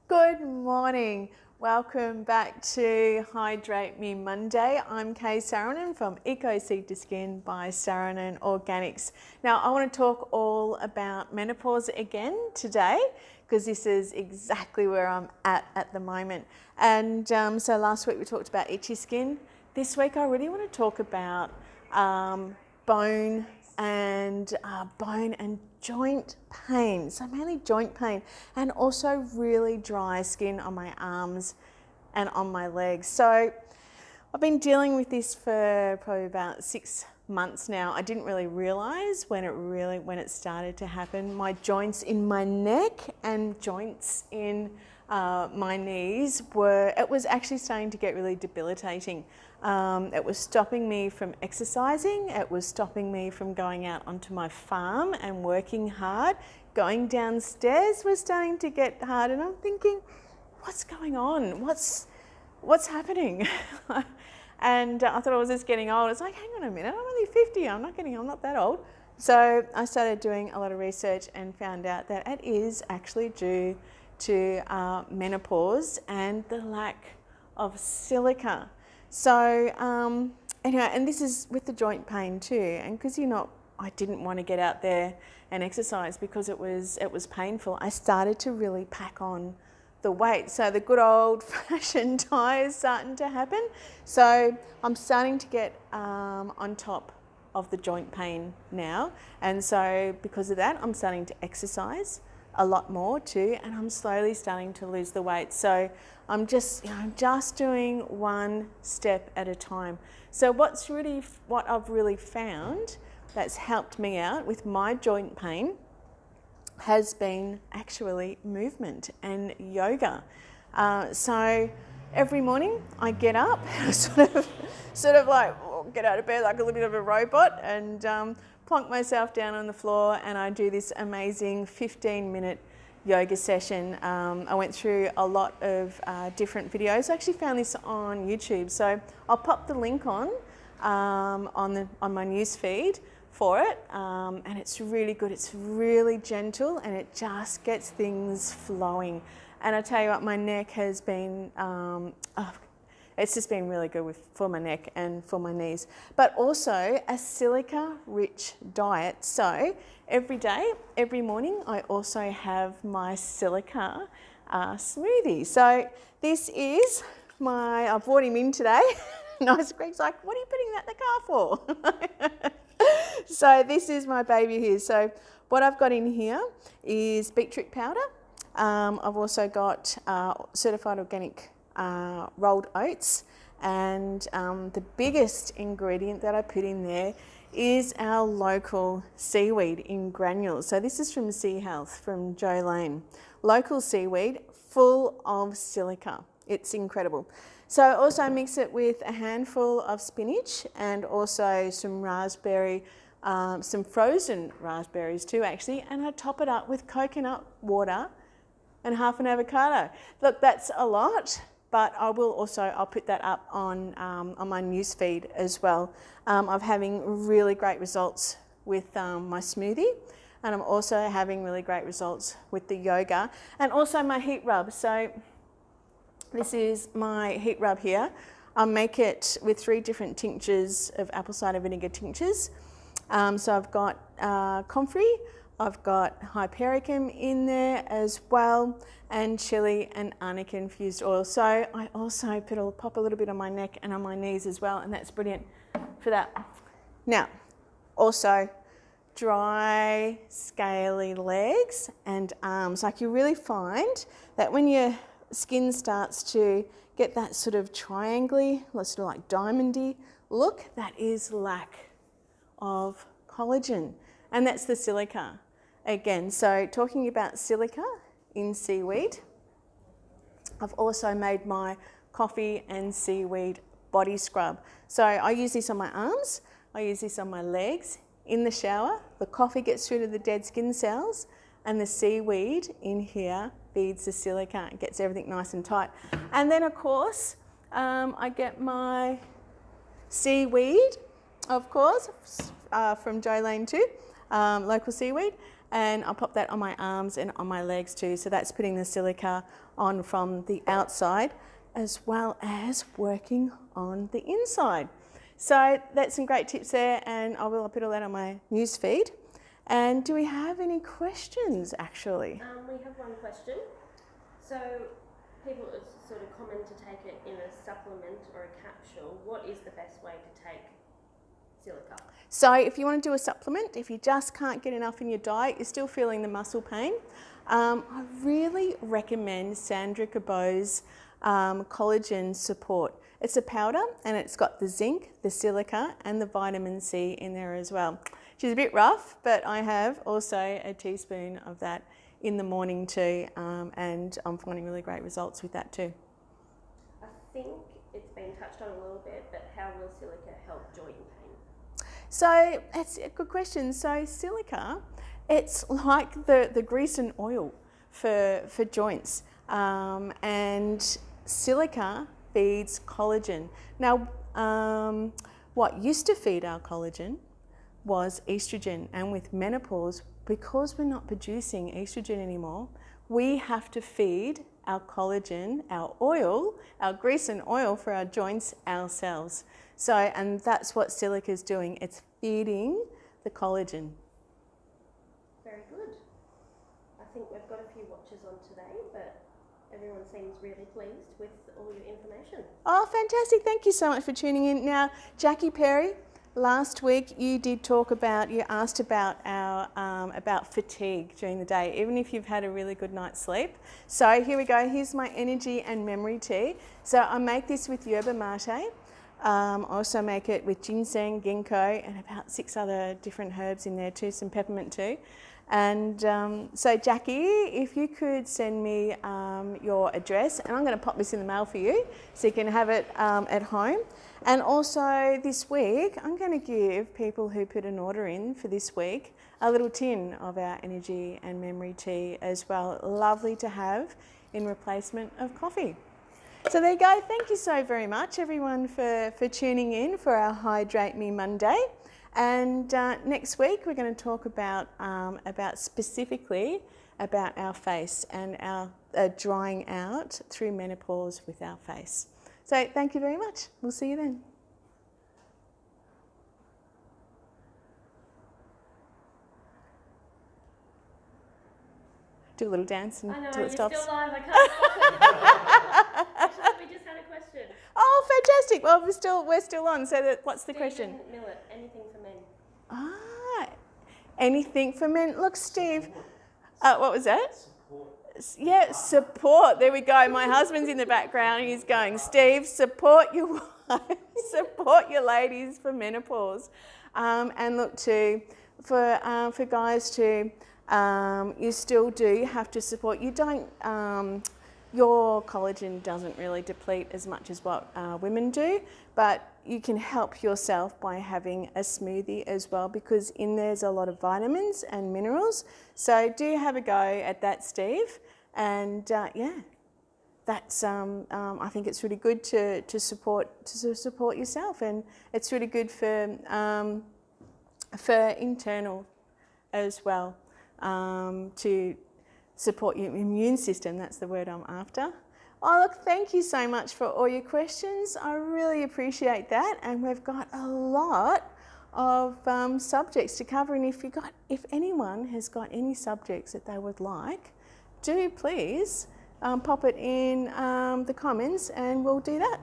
Good morning. Welcome back to Hydrate Me Monday. I'm Kay Saarinen from Eco Seed to Skin by Saarinen Organics. Now, I want to talk all about menopause again today because this is exactly where I'm at the moment. And so last week we talked about itchy skin. This week I really want to talk about bone and joint pain. So mainly joint pain and also really dry skin on my arms and on my legs. So I've been dealing with this for probably about 6 months now. I didn't really realize when it started to happen. My joints in my neck and joints in my knees it was actually starting to get really debilitating. It was stopping me from exercising. It was stopping me from going out onto my farm and working hard. Going downstairs was starting to get hard, and I'm thinking, what's going on? What's happening? And I thought I was just getting old. It's like, hang on a minute, I'm only 50. I'm not that old. So I started doing a lot of research and found out that it is actually due to menopause and the lack of silica. So anyway, and this is with the joint pain too. And because I didn't want to get out there and exercise because it was painful. I started to really pack on the weight. So the good old fashioned tie is starting to happen. So I'm starting to get on top of the joint pain now. And so because of that, I'm starting to exercise a lot more too, and I'm slowly starting to lose the weight. So I'm just doing one step at a time. So what I've really found that's helped me out with my joint pain has been actually movement and yoga. So every morning I get up, sort of like get out of bed like a little bit of a robot, and plonk myself down on the floor, and I do this amazing 15-minute yoga session. I went through a lot of different videos. I actually found this on YouTube, so I'll pop the link on my news feed for it, and it's really good. It's really gentle, and it just gets things flowing. And I tell you what, my neck has been it's just been really good for my neck and for my knees. But also a silica-rich diet. So every day, every morning, I also have my silica smoothie. So this is I brought him in today. Nice, Greg's like, what are you putting that in the car for? So this is my baby here. So what I've got in here is beetroot powder. I've also got certified organic rolled oats, and the biggest ingredient that I put in there is our local seaweed in granules. So this is from Sea Health, from Jolene. Local seaweed, full of silica. It's incredible. So I also mix it with a handful of spinach and also some raspberry, some frozen raspberries too actually, and I top it up with coconut water and half an avocado. Look, that's a lot, but I'll put that up on my news feed as well. I'm having really great results with my smoothie, and I'm also having really great results with the yoga and also my heat rub. So this is my heat rub here. I make it with 3 different tinctures of apple cider vinegar tinctures. So I've got comfrey, I've got hypericum in there as well, and chili and arnica infused oil. So I also pop a little bit on my neck and on my knees as well, and that's brilliant for that. Now, also dry, scaly legs and arms. Like, you really find that when your skin starts to get that sort of triangle-y, sort of like diamondy look, that is lack of collagen, and that's the silica. Again, so talking about silica in seaweed, I've also made my coffee and seaweed body scrub. So I use this on my arms, I use this on my legs, in the shower. The coffee gets through to the dead skin cells, and the seaweed in here feeds the silica and gets everything nice and tight. And then of course, I get my seaweed, of course, from Jolene too, local seaweed. and I'll pop that on my arms and on my legs too. So that's putting the silica on from the outside as well as working on the inside. So that's some great tips there, and I will put all that on my news feed. And do we have any questions actually? We have one question. So people, it's sort of common to take it in a supplement or a capsule. What is the best way to take silica? So if you want to do a supplement, if you just can't get enough in your diet, you're still feeling the muscle pain, I really recommend Sandra Cabot's collagen support. It's a powder and it's got the zinc, the silica and the vitamin C in there as well. She's a bit rough, but I have also a teaspoon of that in the morning too, and I'm finding really great results with that too. I think it's been touched on a little bit, but how will silica help joint pain? So that's a good question. So silica, it's like the grease and oil for joints, and silica feeds collagen. Now, what used to feed our collagen was estrogen, and with menopause, because we're not producing estrogen anymore, we have to feed our collagen, our oil, our grease and oil for our joints ourselves. So, and that's what silica is doing. It's feeding the collagen. Very good. I think we've got a few watchers on today, but everyone seems really pleased with all your information. Oh, fantastic. Thank you so much for tuning in. Now, Jackie Perry, last week you did talk about, you asked about our about fatigue during the day, even if you've had a really good night's sleep. So here we go. Here's my energy and memory tea. So I make this with yerba mate. I also make it with ginseng, ginkgo, and about 6 other different herbs in there too, some peppermint too. And so Jackie, if you could send me your address, and I'm going to pop this in the mail for you so you can have it at home. And also this week, I'm going to give people who put an order in for this week a little tin of our energy and memory tea as well. Lovely to have in replacement of coffee. So there you go. Thank you so very much, everyone, for tuning in for our Hydrate Me Monday. And next week, we're going to talk about specifically about our face and our drying out through menopause with our face. So thank you very much. We'll see you then. Do a little dance until it stops. You're still live. I can't stop it. Actually, we just had a question. Oh, fantastic. Well, we're still on. So what's the question? Millet, anything for men? Ah, anything for men. Look, Steve, what was that? Support. Yeah, support. There we go. My husband's in the background. He's going, Steve, support your wives, support your ladies for menopause. And look, too, for guys too, you still do have to support. You don't, your collagen doesn't really deplete as much as what women do, but you can help yourself by having a smoothie as well, because in there's a lot of vitamins and minerals. So do have a go at that, Steve. And yeah, that's I think it's really good to support yourself, and it's really good for internal as well, to support your immune system. That's the word I'm after. Oh, look, thank you so much for all your questions. I really appreciate that. And we've got a lot of subjects to cover. And if anyone has got any subjects that they would like, do please pop it in the comments and we'll do that.